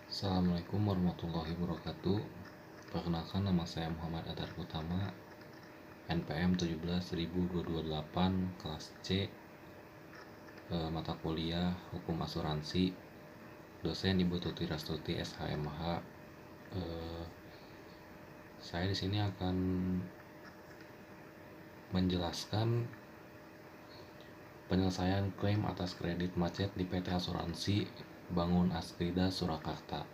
Assalamualaikum warahmatullahi wabarakatuh. Perkenalkan, nama saya Muhammad Adar Utama, NPM 17.228, kelas C, mata kuliah Hukum Asuransi, dosen Ibu Tuti Rastuti SHMH. Saya di sini akan menjelaskan penyelesaian klaim atas kredit macet di PT Asuransi Bangun Askrida Surakarta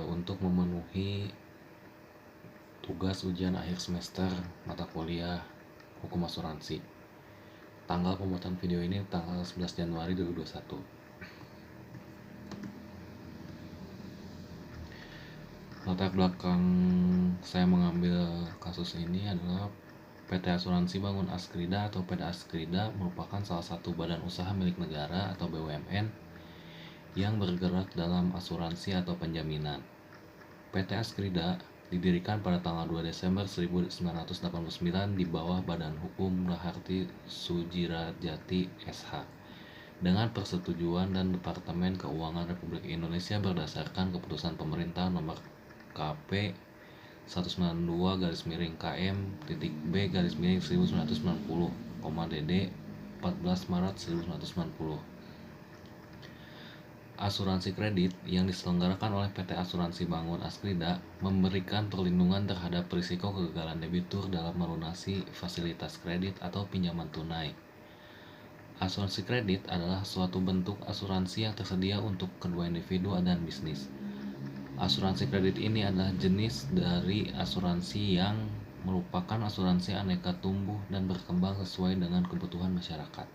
untuk memenuhi tugas ujian akhir semester mata kuliah Hukum Asuransi. Tanggal pembuatan video ini tanggal 11 Januari 2021. Latar belakang saya mengambil kasus ini adalah PT Asuransi Bangun Askrida atau PT Askrida merupakan salah satu badan usaha milik negara atau BUMN yang bergerak dalam asuransi atau penjaminan. PT Askrida didirikan pada tanggal 2 Desember 1989 di bawah Badan Hukum Raharti Sujirajati SH dengan persetujuan dan Departemen Keuangan Republik Indonesia berdasarkan keputusan pemerintah nomor KP 192-KM.B-1990, DD 14 Maret 1990. Asuransi kredit yang diselenggarakan oleh PT Asuransi Bangun Askrida memberikan perlindungan terhadap risiko kegagalan debitur dalam melunasi fasilitas kredit atau pinjaman tunai. Asuransi kredit adalah suatu bentuk asuransi yang tersedia untuk kedua individu dan bisnis. Asuransi kredit ini adalah jenis dari asuransi yang merupakan asuransi aneka tumbuh dan berkembang sesuai dengan kebutuhan masyarakat.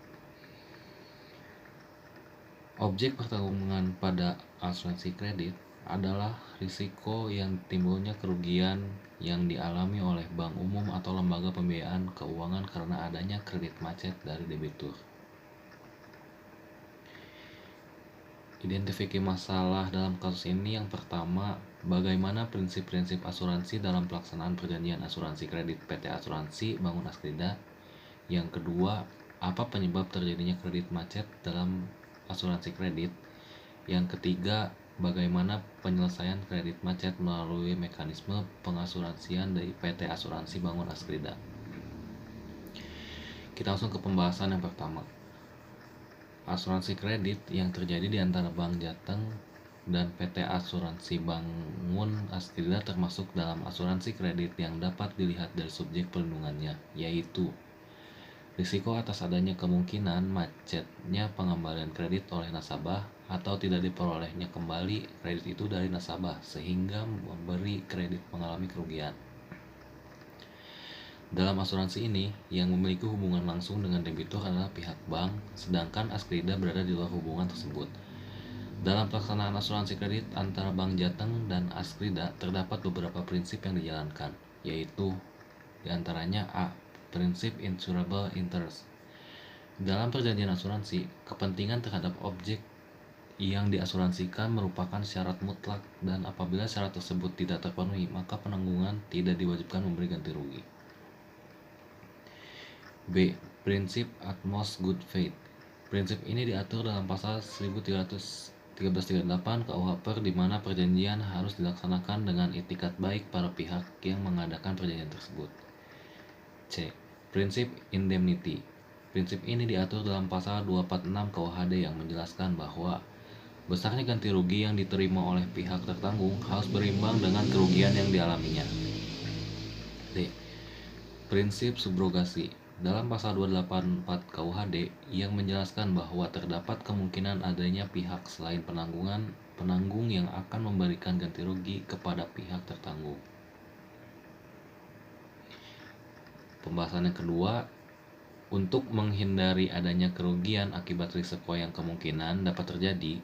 Objek pertanggungan pada asuransi kredit adalah risiko yang timbulnya kerugian yang dialami oleh bank umum atau lembaga pembiayaan keuangan karena adanya kredit macet dari debitur. Identifikasi masalah dalam kasus ini yang pertama, bagaimana prinsip-prinsip asuransi dalam pelaksanaan perjanjian asuransi kredit PT Asuransi Bangun Askrida. Yang kedua, apa penyebab terjadinya kredit macet dalam asuransi kredit. Yang ketiga, bagaimana penyelesaian kredit macet melalui mekanisme pengasuransian dari PT Asuransi Bangun Askrida. Kita langsung ke pembahasan yang pertama. Asuransi kredit yang terjadi di antara Bank Jateng dan PT Asuransi Bangun Askrida termasuk dalam asuransi kredit yang dapat dilihat dari subjek perlindungannya, yaitu risiko atas adanya kemungkinan macetnya pengembalian kredit oleh nasabah atau tidak diperolehnya kembali kredit itu dari nasabah sehingga memberi kredit mengalami kerugian. Dalam asuransi ini, yang memiliki hubungan langsung dengan debitur adalah pihak bank, sedangkan Askrida berada di luar hubungan tersebut. Dalam pelaksanaan asuransi kredit antara Bank Jateng dan Askrida terdapat beberapa prinsip yang dijalankan, yaitu diantaranya A. Prinsip insurable interest. Dalam perjanjian asuransi, kepentingan terhadap objek yang diasuransikan merupakan syarat mutlak dan apabila syarat tersebut tidak terpenuhi, maka penanggungan tidak diwajibkan memberi ganti rugi. B. Prinsip utmost good faith. Prinsip ini diatur dalam pasal 1338 KUH PER di mana perjanjian harus dilaksanakan dengan itikat baik para pihak yang mengadakan perjanjian tersebut. C. Prinsip indemnity. Prinsip ini diatur dalam pasal 246 KUHD yang menjelaskan bahwa besarnya ganti rugi yang diterima oleh pihak tertanggung harus berimbang dengan kerugian yang dialaminya. D. Prinsip subrogasi. Dalam pasal 284 KUHD yang menjelaskan bahwa terdapat kemungkinan adanya pihak selain penanggung yang akan memberikan ganti rugi kepada pihak tertanggung. Pembahasan yang kedua, untuk menghindari adanya kerugian akibat risiko yang kemungkinan dapat terjadi,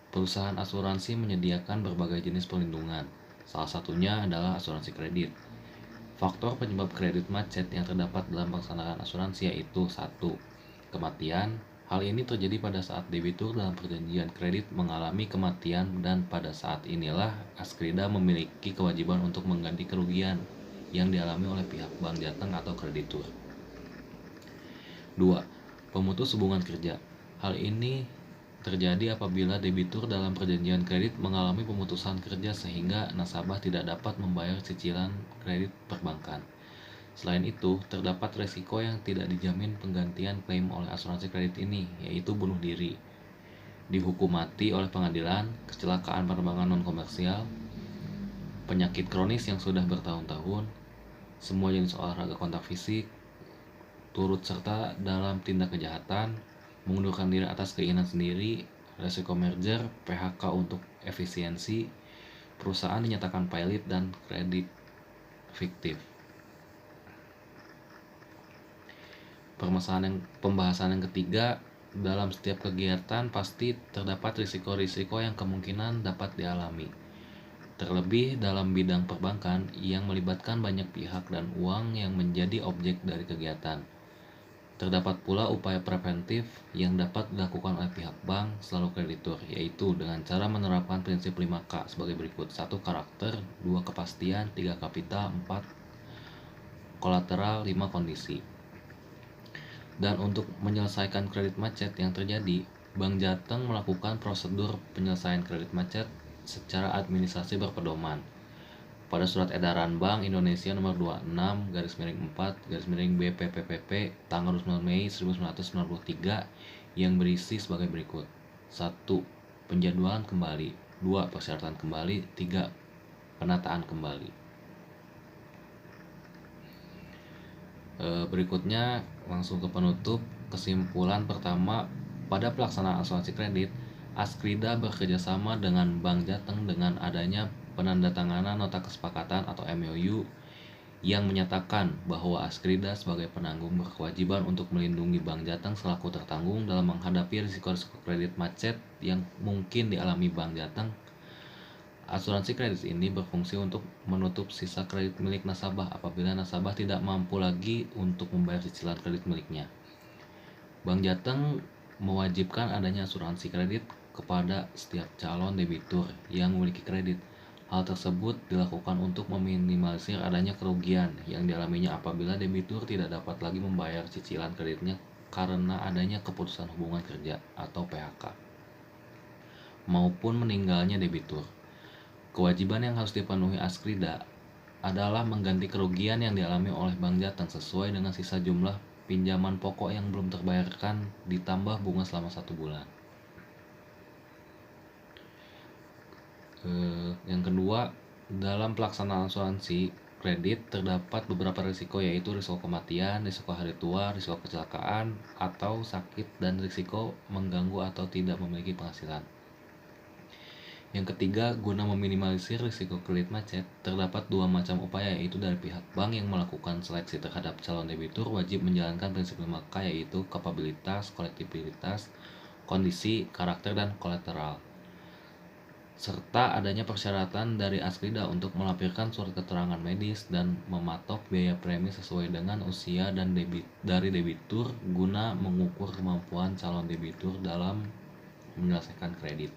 perusahaan asuransi menyediakan berbagai jenis perlindungan. Salah satunya adalah asuransi kredit. Faktor penyebab kredit macet yang terdapat dalam pelaksanaan asuransi yaitu 1. Kematian. Hal ini terjadi pada saat debitur dalam perjanjian kredit mengalami kematian dan pada saat inilah Askrida memiliki kewajiban untuk mengganti kerugian yang dialami oleh pihak Bank Jateng atau kreditur. 2. Pemutus hubungan kerja. Hal ini terjadi apabila debitur dalam perjanjian kredit mengalami pemutusan kerja sehingga nasabah tidak dapat membayar cicilan kredit perbankan. Selain itu, terdapat resiko yang tidak dijamin penggantian klaim oleh asuransi kredit ini, yaitu bunuh diri, dihukum mati oleh pengadilan, kecelakaan penerbangan non-komersial, penyakit kronis yang sudah bertahun-tahun, semua jenis olahraga kontak fisik, turut serta dalam tindak kejahatan, mengundurkan diri atas keinginan sendiri, resiko merger, PHK untuk efisiensi, perusahaan dinyatakan pailit, dan kredit fiktif. Pembahasan yang ketiga, dalam setiap kegiatan pasti terdapat risiko-risiko yang kemungkinan dapat dialami. Terlebih dalam bidang perbankan yang melibatkan banyak pihak dan uang yang menjadi objek dari kegiatan. Terdapat pula upaya preventif yang dapat dilakukan oleh pihak bank selalu kreditur, yaitu dengan cara menerapkan prinsip 5K sebagai berikut: 1. Karakter, 2. Kepastian, 3. Kapital, 4. Kolateral, 5. Kondisi. Dan untuk menyelesaikan kredit macet yang terjadi, Bank Jateng melakukan prosedur penyelesaian kredit macet secara administrasi berpedoman pada Surat Edaran Bank Indonesia nomor 26/4/BPPPP tanggal 29 Mei 1993 yang berisi sebagai berikut: 1. Penjadwalan kembali, 2. Persyaratan kembali, 3. Penataan kembali. Berikutnya langsung ke penutup. Kesimpulan pertama, pada pelaksanaan asuransi kredit, Askrida bekerjasama dengan Bank Jateng dengan adanya penandatanganan nota kesepakatan atau MOU yang menyatakan bahwa Askrida sebagai penanggung berkewajiban untuk melindungi Bank Jateng selaku tertanggung dalam menghadapi risiko-risiko kredit macet yang mungkin dialami Bank Jateng. Asuransi kredit ini berfungsi untuk menutup sisa kredit milik nasabah apabila nasabah tidak mampu lagi untuk membayar cicilan kredit miliknya. Bank Jateng mewajibkan adanya asuransi kredit kepada setiap calon debitur yang memiliki kredit. Hal tersebut dilakukan untuk meminimalisir adanya kerugian yang dialaminya apabila debitur tidak dapat lagi membayar cicilan kreditnya karena adanya keputusan hubungan kerja atau PHK maupun meninggalnya debitur. Kewajiban yang harus dipenuhi Askrida adalah mengganti kerugian yang dialami oleh Bank Jateng sesuai dengan sisa jumlah pinjaman pokok yang belum terbayarkan ditambah bunga selama 1 bulan. Yang kedua, dalam pelaksanaan asuransi kredit terdapat beberapa risiko, yaitu risiko kematian, risiko hari tua, risiko kecelakaan atau sakit, dan risiko mengganggu atau tidak memiliki penghasilan. Yang ketiga, guna meminimalisir risiko kredit macet, terdapat 2 macam upaya, yaitu dari pihak bank yang melakukan seleksi terhadap calon debitur wajib menjalankan prinsip 5K, yaitu kapabilitas, kolektibilitas, kondisi, karakter, dan kolateral. Serta adanya persyaratan dari Askrida untuk melampirkan surat keterangan medis dan mematok biaya premi sesuai dengan usia dan dari debitur guna mengukur kemampuan calon debitur dalam menyelesaikan kredit.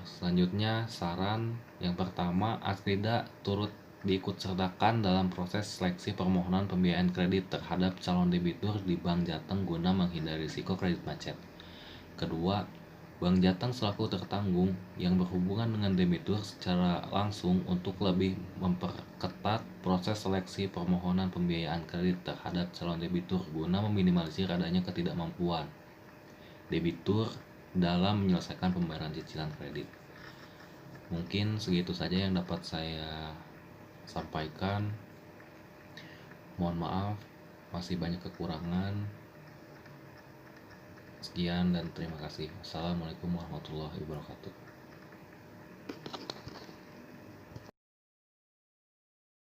Selanjutnya, saran yang pertama, Askrida turut diikutsertakan dalam proses seleksi permohonan pembiayaan kredit terhadap calon debitur di Bank Jateng guna menghindari risiko kredit macet. Kedua, Bank Jateng selaku tertanggung yang berhubungan dengan debitur secara langsung untuk lebih memperketat proses seleksi permohonan pembiayaan kredit terhadap calon debitur guna meminimalisir adanya ketidakmampuan debitur dalam menyelesaikan pembayaran cicilan kredit. Mungkin segitu saja yang dapat saya sampaikan. Mohon maaf, masih banyak kekurangan. Sekian dan terima kasih. Assalamualaikum warahmatullahi wabarakatuh.